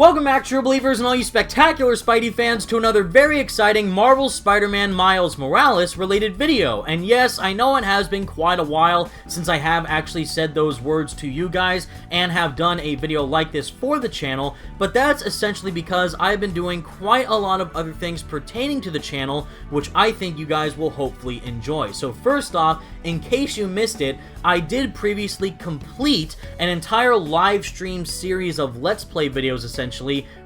Welcome back, true believers and all you spectacular Spidey fans, to another very exciting Marvel Spider-Man Miles Morales related video. And yes, I know it has been quite a while since I have actually said those words to you guys and have done a video like this for the channel, but that's essentially because I've been doing quite a lot of other things pertaining to the channel, which I think you guys will hopefully enjoy. So first off, in case you missed it, I did previously complete an entire live stream series of Let's Play videos, essentially,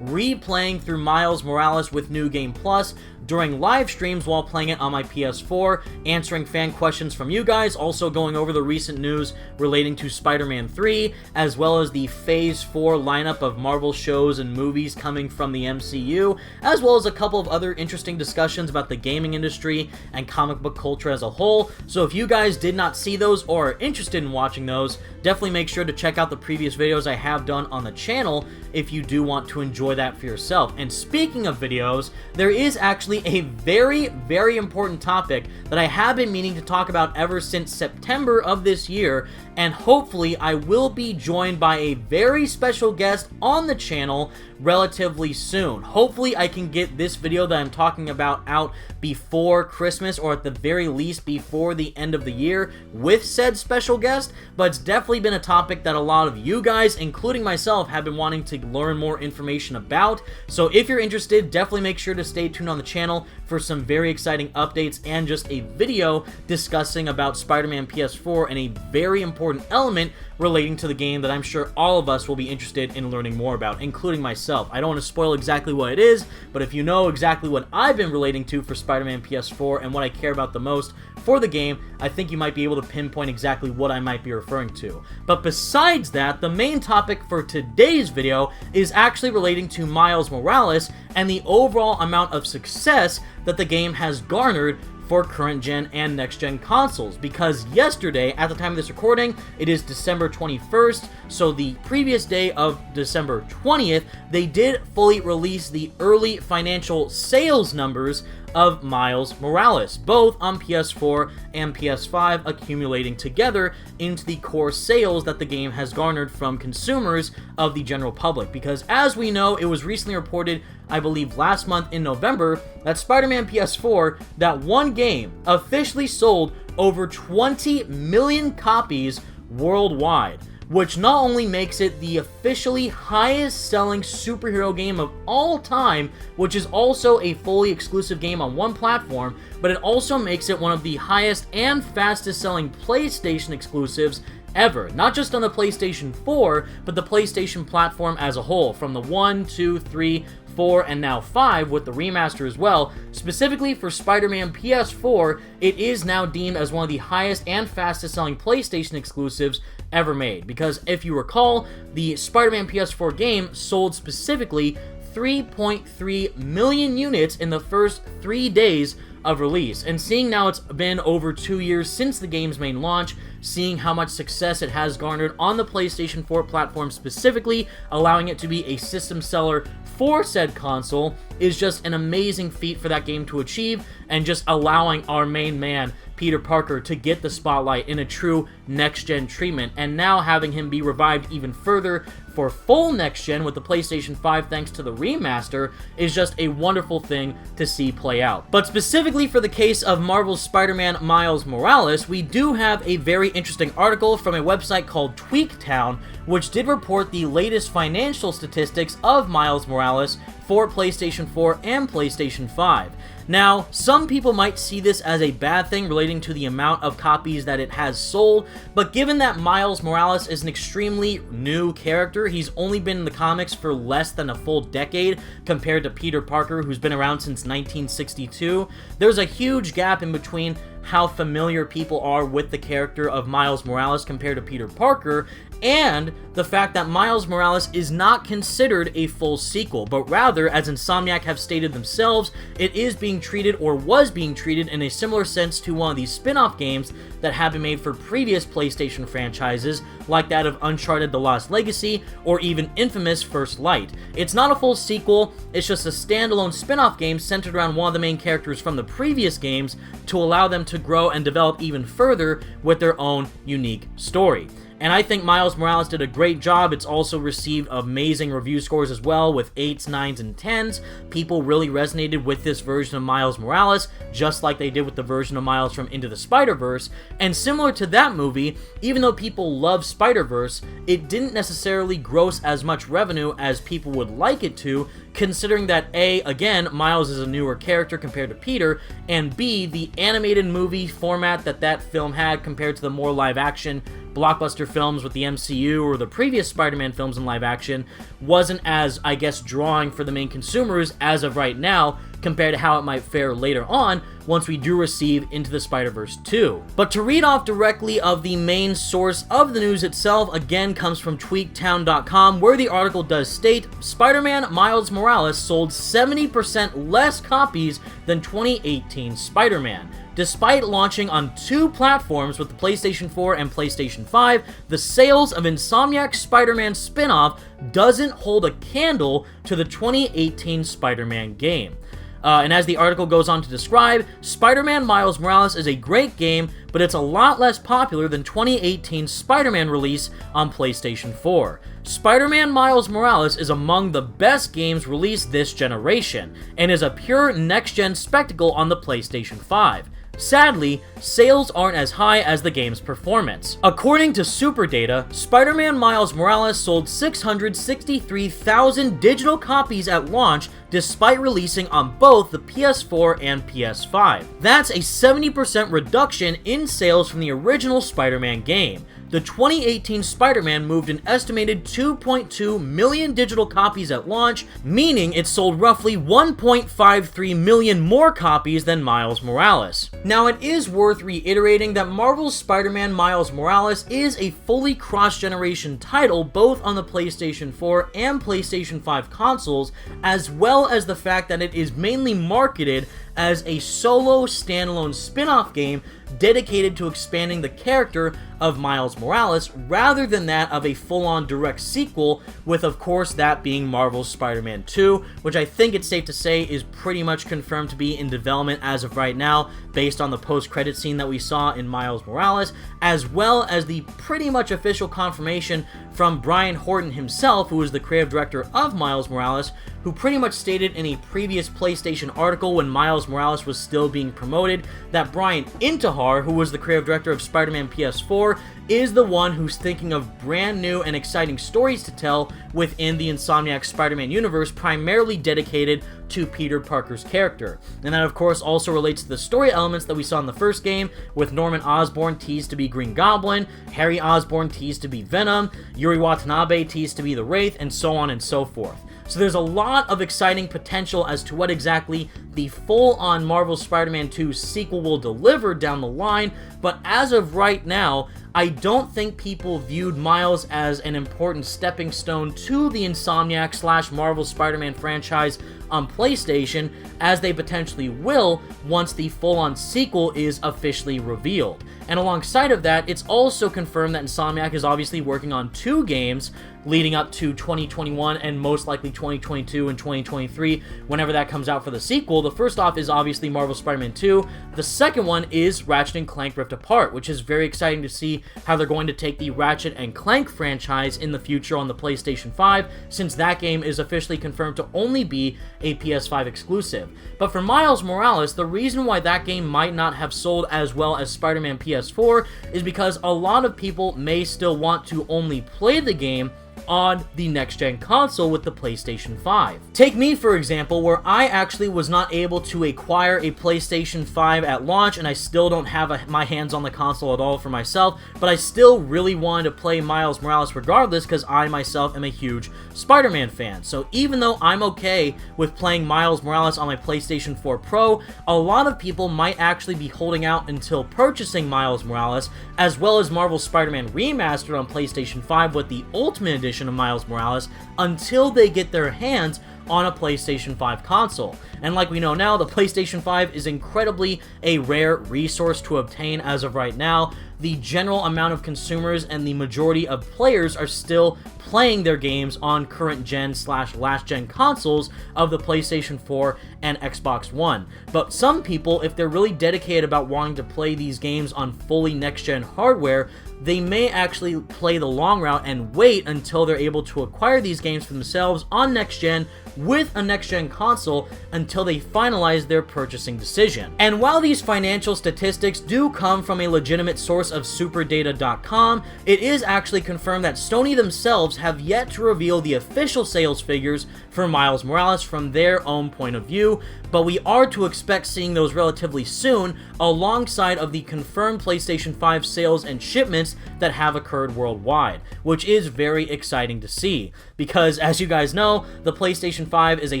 replaying through Miles Morales with New Game Plus during live streams while playing it on my PS4, answering fan questions from you guys, also going over the recent news relating to Spider-Man 3, as well as the Phase 4 lineup of Marvel shows and movies coming from the MCU, as well as a couple of other interesting discussions about the gaming industry and comic book culture as a whole. So if you guys did not see those or are interested in watching those, definitely make sure to check out the previous videos I have done on the channel if you do want to enjoy that for yourself. And speaking of videos, there is actually a very important topic that I have been meaning to talk about ever since September of this year, and hopefully I will be joined by a very special guest on the channel relatively soon. Hopefully I can get this video that I'm talking about out before Christmas, or at the very least before the end of the year, with said special guest, but it's definitely been a topic that a lot of you guys, including myself, have been wanting to learn more information about. So if you're interested, definitely make sure to stay tuned on the channel for some very exciting updates and just a video discussing about Spider-Man PS4 and a very important element relating to the game that I'm sure all of us will be interested in learning more about, including myself. I don't want to spoil exactly what it is, but if you know exactly what I've been relating to for Spider-Man PS4 and what I care about the most for the game, I think you might be able to pinpoint exactly what I might be referring to. But besides that, the main topic for today's video is actually relating to Miles Morales and the overall amount of success that the game has garnered for current gen and next gen consoles, because yesterday, at the time of this recording, it is December 21st, so the previous day of December 20th, they did fully release the early financial sales numbers of Miles Morales, both on PS4 and PS5, accumulating together into the core sales that the game has garnered from consumers of the general public. Because as we know, it was recently reported, I believe last month in November, that Spider-Man PS4, that one game, officially sold over 20 million copies worldwide, which not only makes it the officially highest selling superhero game of all time, which is also a fully exclusive game on one platform, but it also makes it one of the highest and fastest selling PlayStation exclusives ever. Not just on the PlayStation 4, but the PlayStation platform as a whole, from the 1, 2, 3, 4, and now 5 with the remaster as well. Specifically for Spider-Man PS4, it is now deemed as one of the highest and fastest selling PlayStation exclusives ever made, because if you recall, the Spider-Man PS4 game sold specifically 3.3 million units in the first 3 days of release. And seeing now it's been over 2 years since the game's main launch, seeing how much success it has garnered on the PlayStation 4 platform specifically, allowing it to be a system seller for said console, is just an amazing feat for that game to achieve, and just allowing our main man, Peter Parker, to get the spotlight in a true next-gen treatment, and now having him be revived even further for full next-gen with the PlayStation 5 thanks to the remaster, is just a wonderful thing to see play out. But specifically for the case of Marvel's Spider-Man Miles Morales, we do have a very interesting article from a website called TweakTown, which did report the latest financial statistics of Miles Morales for PlayStation 4 and PlayStation 5. Now, some people might see this as a bad thing relating to the amount of copies that it has sold, but given that Miles Morales is an extremely new character, he's only been in the comics for less than a full decade compared to Peter Parker, who's been around since 1962, there's a huge gap in between how familiar people are with the character of Miles Morales compared to Peter Parker, and the fact that Miles Morales is not considered a full sequel, but rather, as Insomniac have stated themselves, it is being treated, or was being treated, in a similar sense to one of these spin-off games that have been made for previous PlayStation franchises, like that of Uncharted: The Lost Legacy, or even Infamous: First Light. It's not a full sequel, it's just a standalone spin-off game centered around one of the main characters from the previous games to allow them to grow and develop even further with their own unique story. And I think Miles Morales did a great job. It's also received amazing review scores as well, with 8s, 9s, and 10s. People really resonated with this version of Miles Morales, just like they did with the version of Miles from Into the Spider-Verse. And similar to that movie, even though people love Spider-Verse, it didn't necessarily gross as much revenue as people would like it to, considering that A, again, Miles is a newer character compared to Peter, and B, the animated movie format that film had compared to the more live-action blockbuster films with the MCU or the previous Spider-Man films in live action wasn't as, I guess, drawing for the main consumers as of right now, compared to how it might fare later on once we do receive Into the Spider-Verse 2. But to read off directly of the main source of the news itself, again comes from tweaktown.com, where the article does state, Spider-Man Miles Morales sold 70% less copies than 2018 Spider-Man. Despite launching on 2 platforms with the PlayStation 4 and PlayStation 5, the sales of Insomniac Spider-Man spin-off doesn't hold a candle to the 2018 Spider-Man game. And as the article goes on to describe, Spider-Man Miles Morales is a great game, but it's a lot less popular than 2018's Spider-Man release on PlayStation 4. Spider-Man Miles Morales is among the best games released this generation, and is a pure next-gen spectacle on the PlayStation 5. Sadly, sales aren't as high as the game's performance. According to SuperData, Spider-Man Miles Morales sold 663,000 digital copies at launch despite releasing on both the PS4 and PS5. That's a 70% reduction in sales from the original Spider-Man game. The 2018 Spider-Man moved an estimated 2.2 million digital copies at launch, meaning it sold roughly 1.53 million more copies than Miles Morales. Now, it is worth reiterating that Marvel's Spider-Man Miles Morales is a fully cross-generation title both on the PlayStation 4 and PlayStation 5 consoles, as well as the fact that it is mainly marketed as a solo standalone spin-off game dedicated to expanding the character of Miles Morales rather than that of a full-on direct sequel, with of course that being Marvel's Spider-Man 2, which I think it's safe to say is pretty much confirmed to be in development as of right now based on the post-credit scene that we saw in Miles Morales, as well as the pretty much official confirmation from Brian Horton himself, who is the creative director of Miles Morales, who pretty much stated in a previous PlayStation article when Miles Morales was still being promoted that Brian Intihar, who was the creative director of Spider-Man PS4, is the one who's thinking of brand new and exciting stories to tell within the Insomniac Spider-Man universe, primarily dedicated to Peter Parker's character. And that of course also relates to the story elements that we saw in the first game, with Norman Osborn teased to be Green Goblin, Harry Osborn teased to be Venom, Yuri Watanabe teased to be the Wraith, and so on and so forth. So there's a lot of exciting potential as to what exactly the full-on Marvel Spider-Man 2 sequel will deliver down the line, but as of right now, I don't think people viewed Miles as an important stepping stone to the Insomniac / Marvel Spider-Man franchise on PlayStation, as they potentially will once the full-on sequel is officially revealed. And alongside of that, it's also confirmed that Insomniac is obviously working on 2 games leading up to 2021 and most likely 2022 and 2023 whenever that comes out for the sequel. The first off is obviously Marvel Spider-Man 2. The second one is Ratchet & Clank Rift Apart, which is very exciting to see how they're going to take the Ratchet & Clank franchise in the future on the PlayStation 5, since that game is officially confirmed to only be a PS5 exclusive. But for Miles Morales, the reason why that game might not have sold as well as Spider-Man PS4 is because a lot of people may still want to only play the game on the next-gen console with the PlayStation 5. Take me, for example, where I actually was not able to acquire a PlayStation 5 at launch, and I still don't have my hands on the console at all for myself, but I still really wanted to play Miles Morales regardless because I myself am a huge Spider-Man fan. So even though I'm okay with playing Miles Morales on my PlayStation 4 Pro, a lot of people might actually be holding out until purchasing Miles Morales, as well as Marvel Spider-Man Remastered on PlayStation 5 with the Ultimate Edition of Miles Morales, until they get their hands on a PlayStation 5 console. And like we know now, the PlayStation 5 is incredibly a rare resource to obtain as of right now. The general amount of consumers and the majority of players are still playing their games on current gen / last gen consoles of the PlayStation 4 and Xbox One. But some people, if they're really dedicated about wanting to play these games on fully next gen hardware, they may actually play the long route and wait until they're able to acquire these games for themselves on next gen with a next gen console until they finalize their purchasing decision. And while these financial statistics do come from a legitimate source of superdata.com, it is actually confirmed that Sony themselves have yet to reveal the official sales figures for Miles Morales from their own point of view, but we are to expect seeing those relatively soon alongside of the confirmed PlayStation 5 sales and shipments that have occurred worldwide, which is very exciting to see, because as you guys know, the PlayStation 5 is a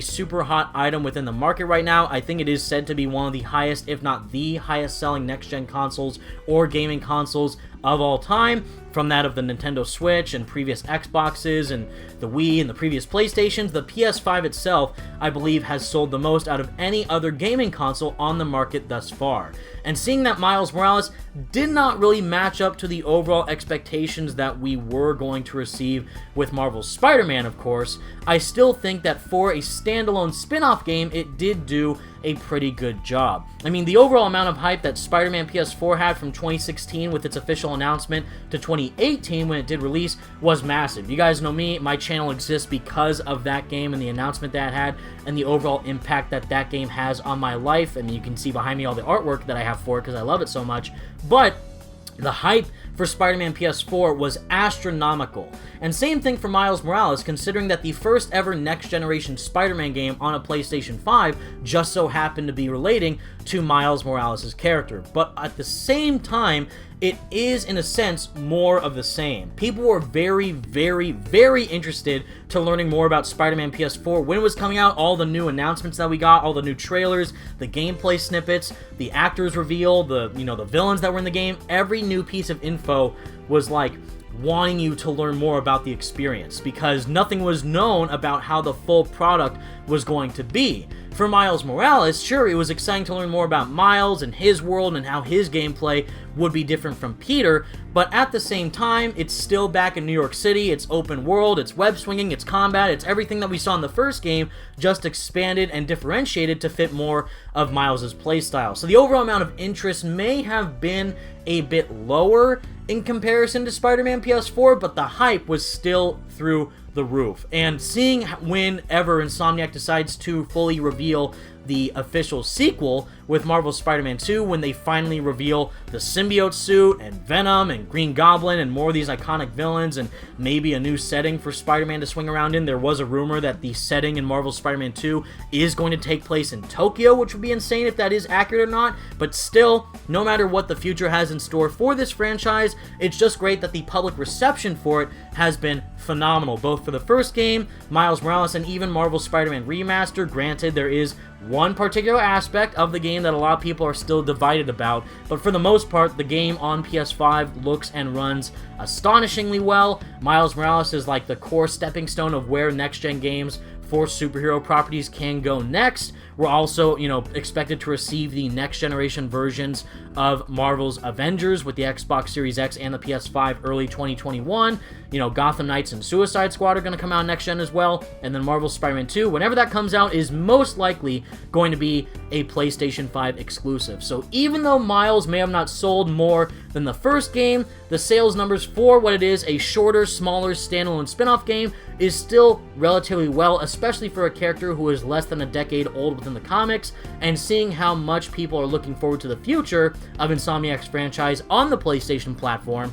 super hot item within the market right now. I think it is said to be one of the highest, if not the highest selling next-gen consoles or gaming consoles of all time, from that of the Nintendo Switch and previous Xboxes and the Wii and the previous PlayStations. The PS5 itself, I believe, has sold the most out of any other gaming console on the market thus far. And seeing that Miles Morales did not really match up to the overall expectations that we were going to receive with Marvel's Spider-Man, of course, I still think that for a standalone spin-off game, it did do a pretty good job. I mean, the overall amount of hype that Spider-Man PS4 had from 2016 with its official announcement to 2018 when it did release was massive. You guys know me, my channel exists because of that game and the announcement that it had and the overall impact that that game has on my life. And you can see behind me all the artwork that I have for it because I love it so much. But the hype for Spider-Man PS4 was astronomical. And same thing for Miles Morales, considering that the first ever next-generation Spider-Man game on a PlayStation 5 just so happened to be relating to Miles Morales' character. But at the same time, it is, in a sense, more of the same. People were very, very, very interested to learning more about Spider-Man PS4 when it was coming out, all the new announcements that we got, all the new trailers, the gameplay snippets, the actors reveal, the villains that were in the game. Every new piece of info was like wanting you to learn more about the experience, because nothing was known about how the full product was going to be. For Miles Morales, sure, it was exciting to learn more about Miles and his world and how his gameplay would be different from Peter, but at the same time, it's still back in New York City, it's open world, it's web swinging, it's combat, it's everything that we saw in the first game, just expanded and differentiated to fit more of Miles' playstyle. So the overall amount of interest may have been a bit lower in comparison to Spider-Man PS4, but the hype was still through the roof. And seeing whenever Insomniac decides to fully reveal the official sequel with Marvel's Spider-Man 2, when they finally reveal the symbiote suit and Venom and Green Goblin and more of these iconic villains and maybe a new setting for Spider-Man to swing around in. There was a rumor that the setting in Marvel's Spider-Man 2 is going to take place in Tokyo, which would be insane if that is accurate or not, but still, no matter what the future has in store for this franchise, it's just great that the public reception for it has been phenomenal, both for the first game, Miles Morales, and even Marvel's Spider-Man Remaster. Granted, there is one particular aspect of the game that a lot of people are still divided about, but for the most part, the game on PS5 looks and runs astonishingly well. Miles Morales is like the core stepping stone of where next-gen games for superhero properties can go next. We're also, expected to receive the next-generation versions of Marvel's Avengers with the Xbox Series X and the PS5 early 2021. Gotham Knights and Suicide Squad are going to come out next-gen as well, and then Marvel's Spider-Man 2, whenever that comes out, is most likely going to be a PlayStation 5 exclusive. So even though Miles may have not sold more than the first game, the sales numbers for what it is, a shorter, smaller, standalone spin-off game, is still relatively well, especially for a character who is less than a decade old within the comics, and seeing how much people are looking forward to the future of Insomniac's franchise on the PlayStation platform.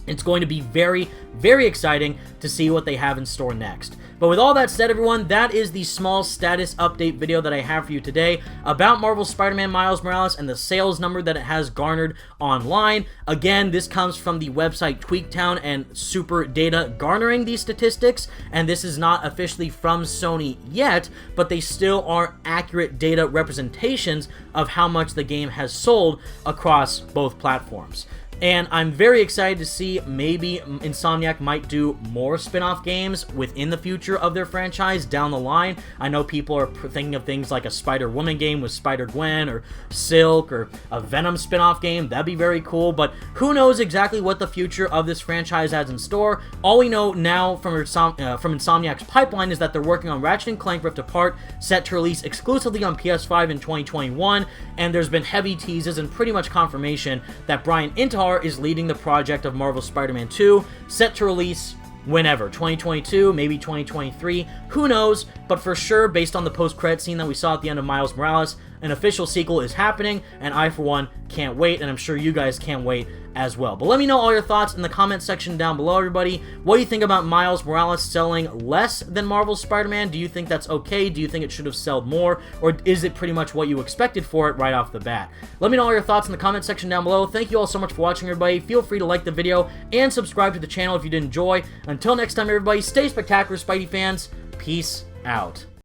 It's going to be very, very exciting to see what they have in store next. But with all that said, everyone, that is the small status update video that I have for you today about Marvel's Spider-Man Miles Morales and the sales number that it has garnered online. Again, this comes from the website Tweaktown and Super Data garnering these statistics, and this is not officially from Sony yet, but they still are accurate data representations of how much the game has sold across both platforms. And I'm very excited to see maybe Insomniac might do more spin-off games within the future of their franchise down the line. I know people are thinking of things like a Spider-Woman game with Spider-Gwen, or Silk, or a Venom spin-off game. That'd be very cool, but who knows exactly what the future of this franchise has in store. All we know now from Insomniac's pipeline is that they're working on Ratchet & Clank Rift Apart, set to release exclusively on PS5 in 2021, and there's been heavy teases and pretty much confirmation that Brian Intihar is leading the project of Marvel's Spider-Man 2, set to release whenever, 2022, maybe 2023, who knows, but for sure, based on the post-credit scene that we saw at the end of Miles Morales, an official sequel is happening, and I, for one, can't wait, and I'm sure you guys can't wait as well. But let me know all your thoughts in the comment section down below, everybody. What do you think about Miles Morales selling less than Marvel's Spider-Man? Do you think that's okay? Do you think it should have sold more? Or is it pretty much what you expected for it right off the bat? Let me know all your thoughts in the comment section down below. Thank you all so much for watching, everybody. Feel free to like the video and subscribe to the channel if you did enjoy. Until next time, everybody, stay spectacular, Spidey fans. Peace out.